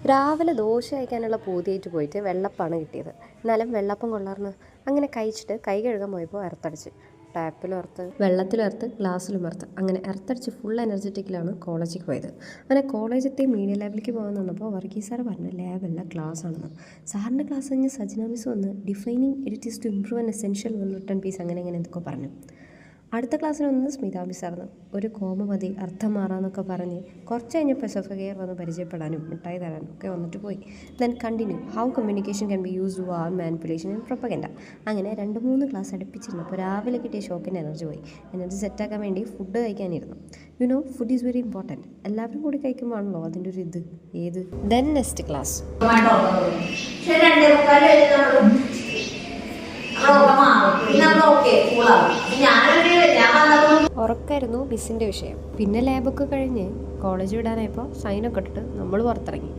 രാവിലെ ദോശ കഴിക്കാനുള്ള പൂതിയായിട്ട് പോയിട്ട് വെള്ളപ്പമാണ് കിട്ടിയത്. എന്നാലും വെള്ളപ്പം കൊള്ളാർന്ന് അങ്ങനെ കഴിച്ചിട്ട് കൈ കഴുകാൻ പോയപ്പോൾ എർത്തടിച്ച്. ടാപ്പിലും എർത്ത്, വെള്ളത്തിലും എർത്ത്, ഗ്ലാസ്സിലും എർത്ത്, അങ്ങനെ എർത്തടിച്ച് ഫുൾ എനർജറ്റിക്കിലാണ് കോളേജിൽ പോയത്. അങ്ങനെ കോളേജത്തെ മീഡിയ ലാബിലേക്ക് പോകാൻ നിന്നപ്പോൾ വർഗീസ് സാറ് പറഞ്ഞ ലാബല്ല ക്ലാസ് ആണെന്ന്. സാറിൻ്റെ ക്ലാസ് കഴിഞ്ഞ് സജ്ന മിസ് വന്ന് defining it is to improve an essential well written piece അങ്ങനെ എന്തൊക്കെ പറഞ്ഞു. അടുത്ത ക്ലാസ്സിൽ വന്നത് സ്മിത മിസ്സായിരുന്നു. ഒരു കോമ മതി അർത്ഥം മാറാന്നൊക്കെ പറഞ്ഞ് കുറച്ച് കഴിഞ്ഞപ്പോൾ സൊഫഗെയർ വന്ന് പരിചയപ്പെടാനും മിഠായി തരാനും ഒക്കെ വന്നിട്ട് പോയി. Then continue how communication can be used war manipulation and propaganda. അങ്ങനെ 2-3 ക്ലാസ് അടുപ്പിച്ചിരുന്നപ്പോൾ രാവിലെ കിട്ടിയ ഷോക്കിൻ്റെ എനർജി പോയി. എനർജി സെറ്റാക്കാൻ വേണ്ടി ഫുഡ് കഴിക്കാനിരുന്നു. Food is very important. എല്ലാവരും കൂടി കഴിക്കുമ്പോഴാണല്ലോ അതിൻ്റെ ഒരു ഏത്. ദെൻ നെക്സ്റ്റ് ക്ലാസ് ഉറക്കായിരുന്നു മിസ്സിൻ്റെ വിഷയം. പിന്നെ ലാബൊക്കെ കഴിഞ്ഞ് കോളേജ് വിടാനായപ്പോൾ സൈനൊക്കെ ഇട്ടിട്ട് നമ്മൾ പുറത്തിറങ്ങി.